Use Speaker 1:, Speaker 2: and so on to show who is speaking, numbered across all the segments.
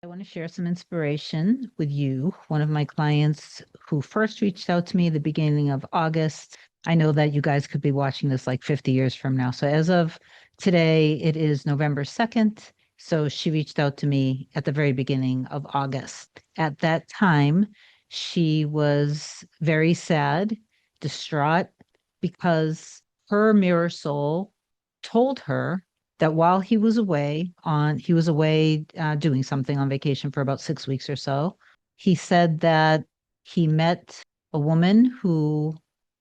Speaker 1: I want to share some inspiration with you. One of my clients who first reached out to me at the beginning of August. I know that you guys could be watching this like 50 years from now. So as of today, it is November 2nd. So she reached out to me at the very beginning of August. At that time, she was very sad, distraught, because her mirror soul told her that while he was away doing something on vacation for about 6 weeks or so. He said that he met a woman who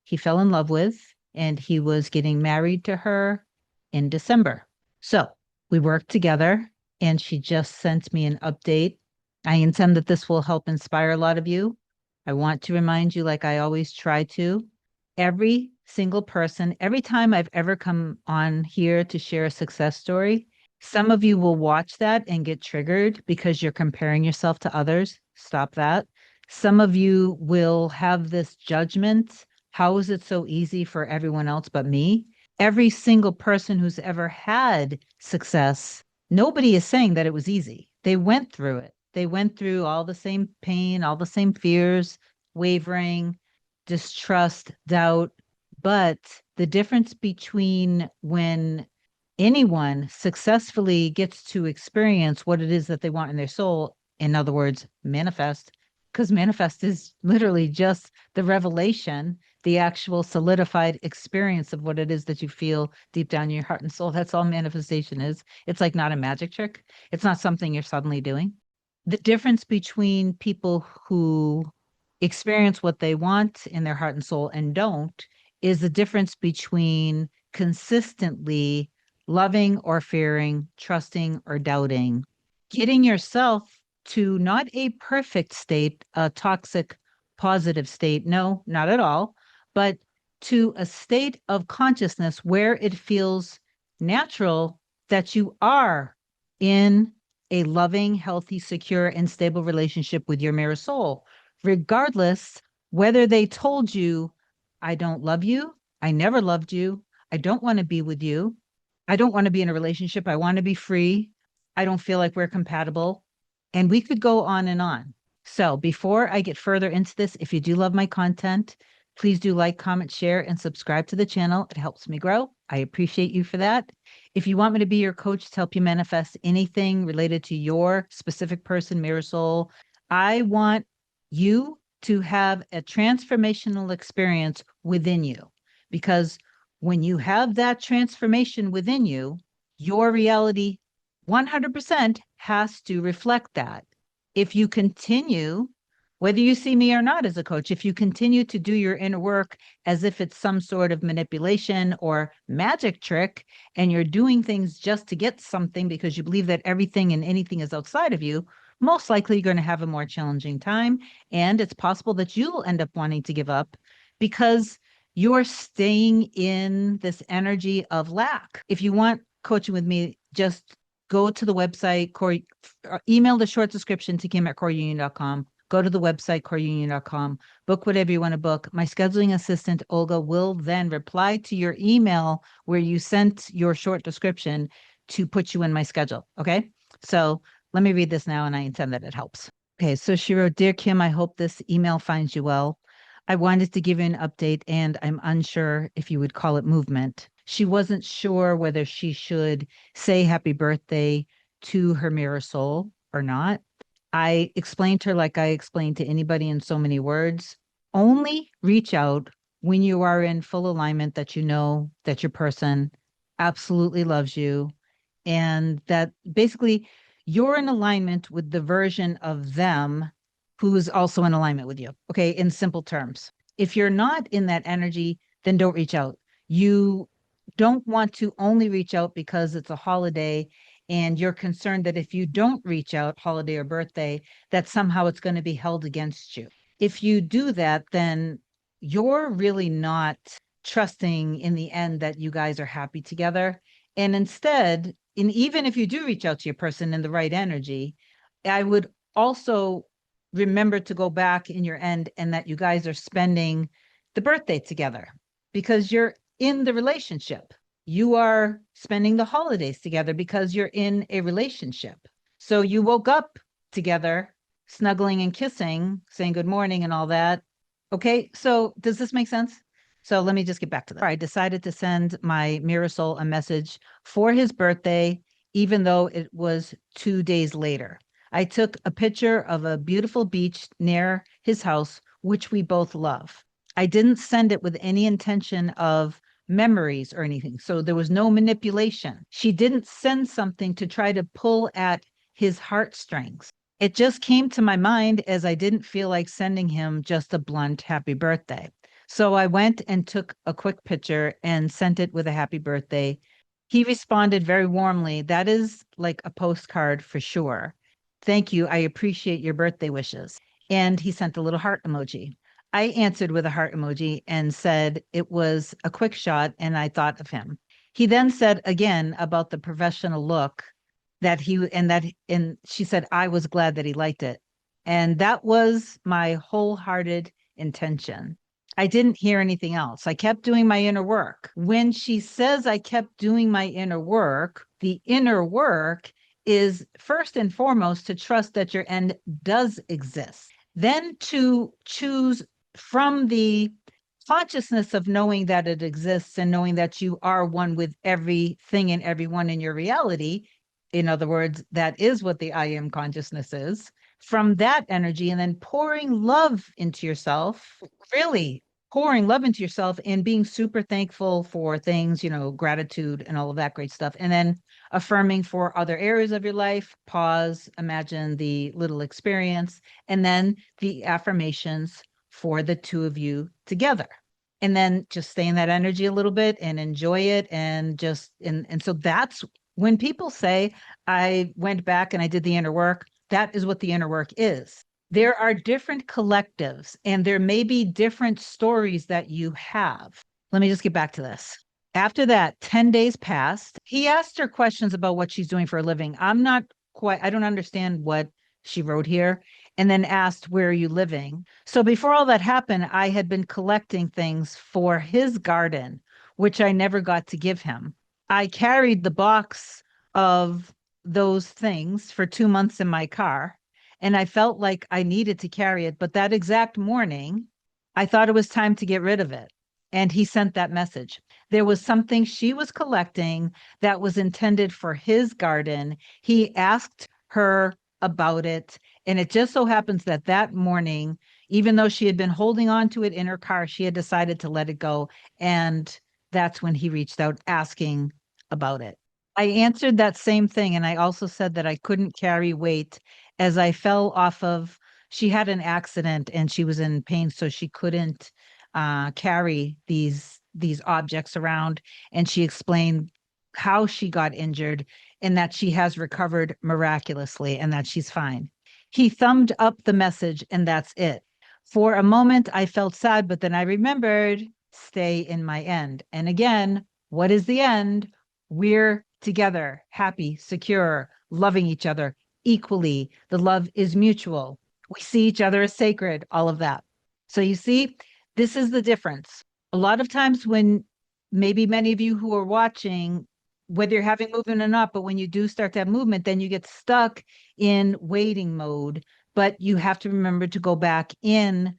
Speaker 1: he fell in love with, and he was getting married to her in December. So we worked together, and she just sent me an update. I intend that this will help inspire a lot of you. I want to remind you, like I always try to, every single person, every time I've ever come on here to share a success story, some of you will watch that and get triggered because you're comparing yourself to others. Stop that. Some of you will have this judgment. How is it so easy for everyone else but me? Every single person who's ever had success, nobody is saying that it was easy. They went through it. They went through all the same pain, all the same fears, wavering, distrust, doubt. But the difference between when anyone successfully gets to experience what it is that they want in their soul, in other words, manifest, because manifest is literally just the revelation, the actual solidified experience of what it is that you feel deep down in your heart and soul. That's all manifestation is. It's like not a magic trick. It's not something you're suddenly doing. The difference between people who experience what they want in their heart and soul and don't is the difference between consistently loving or fearing, trusting or doubting, getting yourself to not a perfect state, a toxic positive state. No, not at all, but to a state of consciousness where it feels natural that you are in a loving, healthy, secure, and stable relationship with your mirror soul, regardless whether they told you, I don't love you, I never loved you, I don't want to be with you, I don't want to be in a relationship, I want to be free, I don't feel like we're compatible. And we could go on and on. So before I get further into this, if you do love my content, please do like, comment, share, and subscribe to the channel. It helps me grow. I appreciate you for that. If you want me to be your coach to help you manifest anything related to your specific person, mirror soul, I want you to have a transformational experience within you. Because when you have that transformation within you, your reality 100% has to reflect that. If you continue, whether you see me or not as a coach, if you continue to do your inner work as if it's some sort of manipulation or magic trick, and you're doing things just to get something because you believe that everything and anything is outside of you, most likely you're going to have a more challenging time. And it's possible that you'll end up wanting to give up because you're staying in this energy of lack. If you want coaching with me, just go to the website, email the short description to kim@coreunion.com. Go to the website, coreunion.com, book whatever you want to book. My scheduling assistant, Olga, will then reply to your email where you sent your short description to put you in my schedule. Okay. So let me read this now, and I intend that it helps. Okay. So she wrote, Dear Kim, I hope this email finds you well. I wanted to give you an update, and I'm unsure if you would call it movement. She wasn't sure whether she should say happy birthday to her mirror soul or not. I explained to her, like I explained to anybody in so many words, only reach out when you are in full alignment that you know that your person absolutely loves you, and that basically you're in alignment with the version of them who is also in alignment with you. Okay. In simple terms, if you're not in that energy, then don't reach out. You don't want to only reach out because it's a holiday and you're concerned that if you don't reach out, holiday or birthday, that somehow it's going to be held against you. If you do that, then you're really not trusting in the end that you guys are happy together. And instead, and even if you do reach out to your person in the right energy, I would also remember to go back in your end and that you guys are spending the birthday together because you're in the relationship. You are spending the holidays together because you're in a relationship. So you woke up together, snuggling and kissing, saying good morning and all that. Okay, so does this make sense? So let me just get back to that. I decided to send my mirror soul a message for his birthday, even though it was 2 days later. I took a picture of a beautiful beach near his house, which we both love. I didn't send it with any intention of memories or anything. So there was no manipulation. She didn't send something to try to pull at his heartstrings. It just came to my mind as I didn't feel like sending him just a blunt happy birthday. So I went and took a quick picture and sent it with a happy birthday. He responded very warmly. That is like a postcard for sure. Thank you. I appreciate your birthday wishes. And he sent a little heart emoji. I answered with a heart emoji and said it was a quick shot and I thought of him. He then said again about the professional look and she said I was glad that he liked it. And that was my wholehearted intention. I didn't hear anything else. I kept doing my inner work. When she says I kept doing my inner work, the inner work is first and foremost to trust that your end does exist. Then to choose from the consciousness of knowing that it exists and knowing that you are one with everything and everyone in your reality. In other words, that is what the I am consciousness is. From that energy and then pouring love into yourself, really pouring love into yourself and being super thankful for things, gratitude and all of that great stuff. And then affirming for other areas of your life, pause, imagine the little experience, and then the affirmations for the two of you together. And then just stay in that energy a little bit and enjoy it. And so that's when people say, I went back and I did the inner work, that is what the inner work is. There are different collectives and there may be different stories that you have. Let me just get back to this. After that, 10 days passed. He asked her questions about what she's doing for a living. I don't understand what she wrote here. And then asked, where are you living? So before all that happened, I had been collecting things for his garden, which I never got to give him. I carried the box of those things for 2 months in my car, and I felt like I needed to carry it. But that exact morning, I thought it was time to get rid of it. And he sent that message. There was something she was collecting that was intended for his garden. He asked her about it. And it just so happens that that morning, even though she had been holding on to it in her car, she had decided to let it go. And that's when he reached out asking about it. I answered that same thing. And I also said that I couldn't carry weight as I fell off of, she had an accident and she was in pain. So she couldn't carry these objects around. And she explained how she got injured and that she has recovered miraculously and that she's fine. He thumbed up the message and that's it. For a moment, I felt sad, but then I remembered stay in my end. And again, what is the end? We're together, happy, secure, loving each other equally. The love is mutual. We see each other as sacred, all of that. So you see, this is the difference. A lot of times when maybe many of you who are watching, whether you're having movement or not, but when you do start to have movement, then you get stuck in waiting mode. But you have to remember to go back in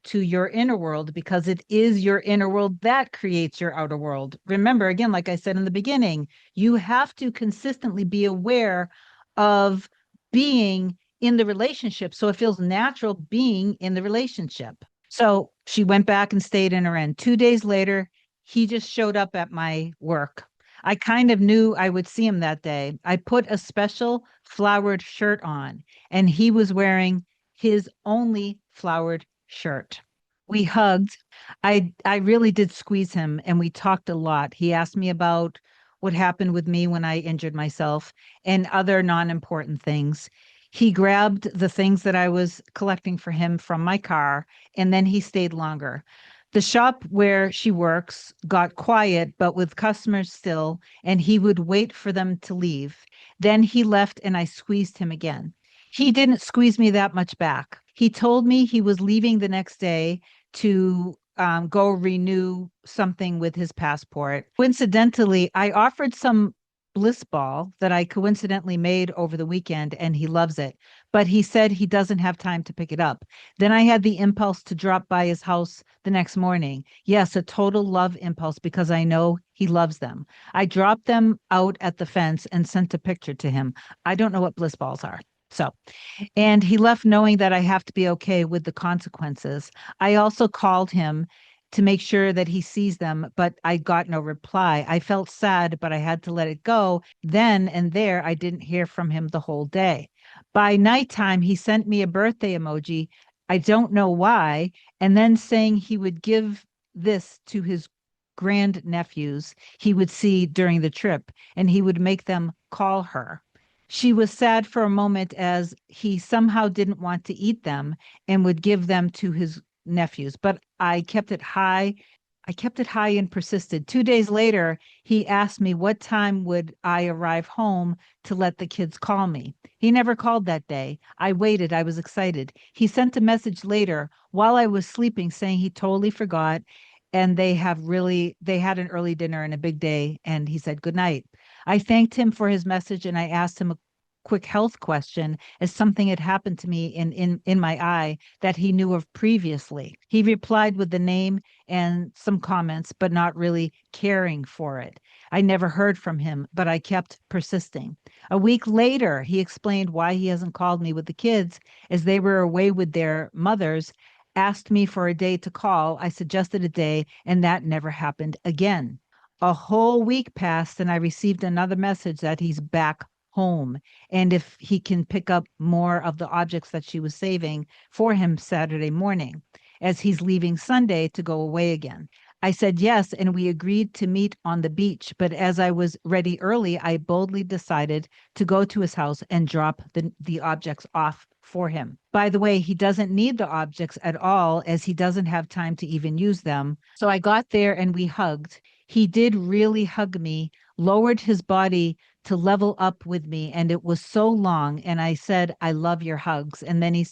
Speaker 1: to your inner world because it is your inner world that creates your outer world. Remember, again, like I said in the beginning, you have to consistently be aware of being in the relationship. So it feels natural being in the relationship. So she went back and stayed in her end. 2 days later, he just showed up at my work. I kind of knew I would see him that day. I put a special flowered shirt on, and he was wearing his only flowered shirt. We hugged. I really did squeeze him, and we talked a lot. He asked me about what happened with me when I injured myself and other non-important things. He grabbed the things that I was collecting for him from my car, and then he stayed longer. The shop where she works got quiet, but with customers still, and he would wait for them to leave. Then he left, and I squeezed him again. He didn't squeeze me that much back. He told me he was leaving the next day to go renew something with his passport. Coincidentally, I offered some bliss ball that I coincidentally made over the weekend and he loves it. But he said he doesn't have time to pick it up. Then I had the impulse to drop by his house the next morning. Yes, a total love impulse because I know he loves them. I dropped them out at the fence and sent a picture to him. I don't know what bliss balls are. So, and he left knowing that I have to be okay with the consequences. I also called him to make sure that he sees them, but I got no reply. I felt sad, but I had to let it go. Then and there, I didn't hear from him the whole day. By nighttime, he sent me a birthday emoji. I don't know why. And then saying he would give this to his grandnephews he would see during the trip, and he would make them call her. She was sad for a moment as he somehow didn't want to eat them and would give them to his nephews. But I kept it high. I kept it high and persisted. 2 days later, he asked me what time would I arrive home to let the kids call me. He never called that day. I waited. I was excited. He sent a message later while I was sleeping saying he totally forgot and they had an early dinner and a big day and he said good night. I thanked him for his message and I asked him a quick health question as something had happened to me in my eye that he knew of previously. He replied with the name and some comments, but not really caring for it. I never heard from him, but I kept persisting. A week later, he explained why he hasn't called me with the kids as they were away with their mothers, asked me for a day to call. I suggested a day, and that never happened again. A whole week passed, and I received another message that he's back home and if he can pick up more of the objects that she was saving for him Saturday morning as he's leaving Sunday to go away again. I said yes, and we agreed to meet on the beach. But as I was ready early, I boldly decided to go to his house and drop the objects off for him. By the way, he doesn't need the objects at all as he doesn't have time to even use them. So I got there and we hugged. He did really hug me, lowered his body to level up with me. And it was so long. And I said, I love your hugs. And then I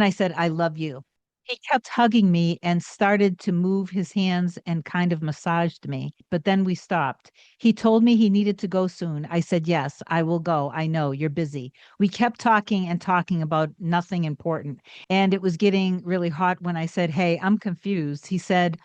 Speaker 1: said, I love you. He kept hugging me and started to move his hands and kind of massaged me. But then we stopped. He told me he needed to go soon. I said, yes, I will go. I know you're busy. We kept talking and talking about nothing important. And it was getting really hot when I said, hey, I'm confused. He said,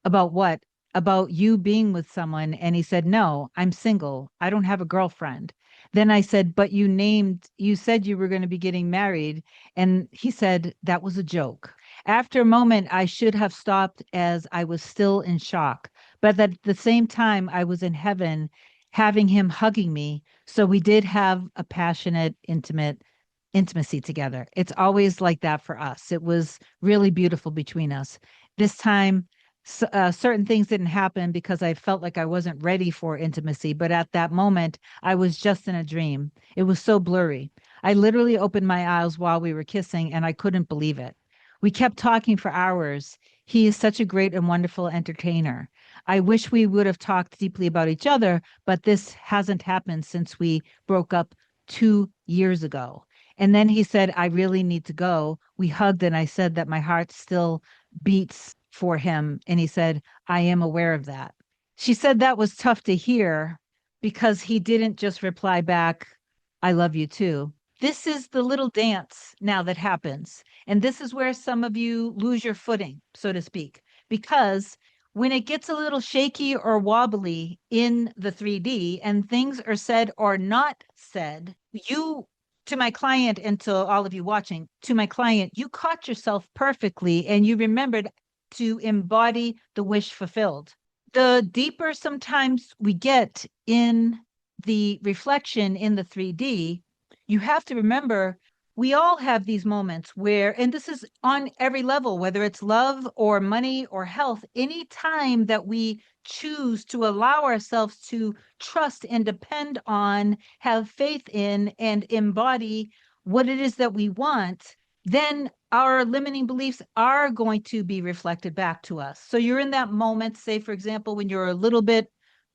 Speaker 1: about what? About you being with someone. And he said, no, I'm single. I don't have a girlfriend. Then I said, but you said you were going to be getting married. And he said, that was a joke. After a moment, I should have stopped as I was still in shock. But at the same time, I was in heaven having him hugging me. So we did have a passionate, intimacy together. It's always like that for us. It was really beautiful between us. This time, certain things didn't happen because I felt like I wasn't ready for intimacy. But at that moment, I was just in a dream. It was so blurry. I literally opened my eyes while we were kissing and I couldn't believe it. We kept talking for hours. He is such a great and wonderful entertainer. I wish we would have talked deeply about each other, but this hasn't happened since we broke up 2 years ago. And then he said, I really need to go. We hugged and I said that my heart still beats for him. And he said, I am aware of that. She said that was tough to hear because he didn't just reply back, I love you too. This is the little dance now that happens. And this is where some of you lose your footing, so to speak, because when it gets a little shaky or wobbly in the 3D and things are said or not said, to my client and to all of you watching, to my client, you caught yourself perfectly and you remembered to embody the wish fulfilled. The deeper sometimes we get in the reflection in the 3D, you have to remember we all have these moments where, and this is on every level, whether it's love or money or health, any time that we choose to allow ourselves to trust and depend on, have faith in, and embody what it is that we want, then our limiting beliefs are going to be reflected back to us. So you're in that moment, say, for example, when you're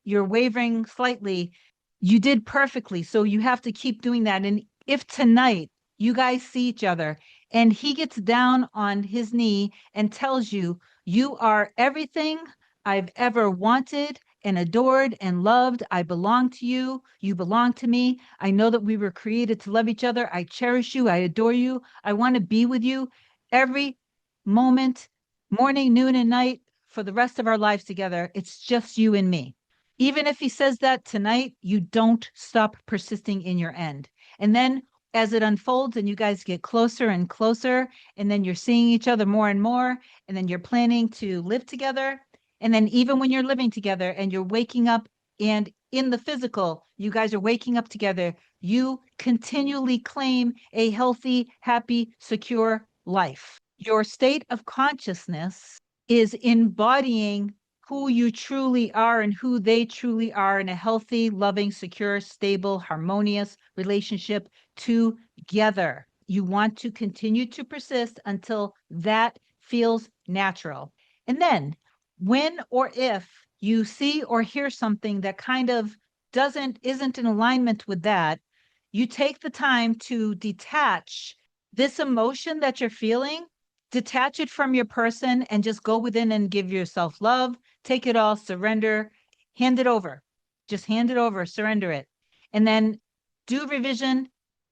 Speaker 1: wavering slightly, you did perfectly. So you have to keep doing that. And if tonight you guys see each other and he gets down on his knee and tells you, you are everything I've ever wanted and adored and loved. I belong to you. You belong to me. I know that we were created to love each other. I cherish you. I adore you. I want to be with you every moment, morning, noon, and night for the rest of our lives together. It's just you and me. Even if he says that tonight, you don't stop persisting in your end. And then as it unfolds and you guys get closer and closer, and then you're seeing each other more and more, and then you're planning to live together. And then even when you're living together and you're waking up and in the physical, you guys are waking up together, you continually claim a healthy, happy, secure life. Your state of consciousness is embodying who you truly are and who they truly are in a healthy, loving, secure, stable, harmonious relationship together. You want to continue to persist until that feels natural. And then when or if you see or hear something that kind of isn't in alignment with that, you take the time to detach this emotion that you're feeling, detach it from your person, and just go within and give yourself love. Take it all, surrender, hand it over. Just hand it over, surrender it. And then do revision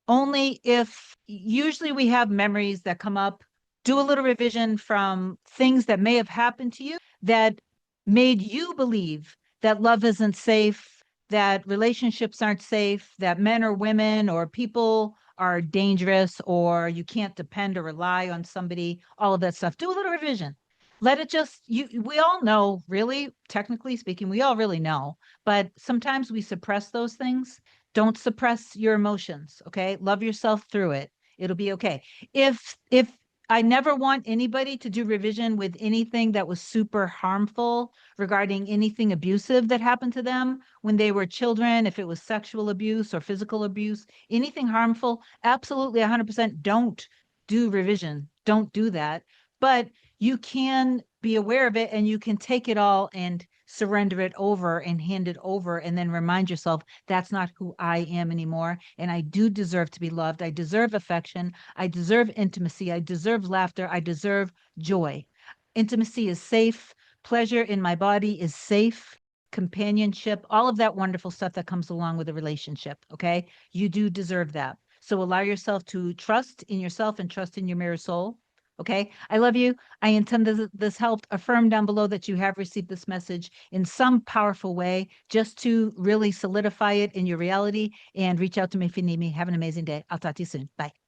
Speaker 1: only if usually we have memories that come up. Do a little revision from things that may have happened to you that made you believe that love isn't safe, that relationships aren't safe, that men or women or people are dangerous, or you can't depend or rely on somebody, all of that stuff. Do a little revision. Let it just, we all know, really, technically speaking, we all really know, but sometimes we suppress those things. Don't suppress your emotions, okay? Love yourself through it. It'll be okay. If I never want anybody to do revision with anything that was super harmful regarding anything abusive that happened to them when they were children, if it was sexual abuse or physical abuse, anything harmful, absolutely 100% don't do revision. Don't do that. But you can be aware of it and you can take it all and surrender it over and hand it over and then remind yourself that's not who I am anymore. And I do deserve to be loved. I deserve affection. I deserve intimacy. I deserve laughter. I deserve joy. Intimacy is safe. Pleasure in my body is safe. Companionship, all of that wonderful stuff that comes along with a relationship. Okay. You do deserve that. So allow yourself to trust in yourself and trust in your mirror soul. Okay. I love you. I intend this helped. Affirm down below that you have received this message in some powerful way, just to really solidify it in your reality, and reach out to me if you need me. Have an amazing day. I'll talk to you soon. Bye.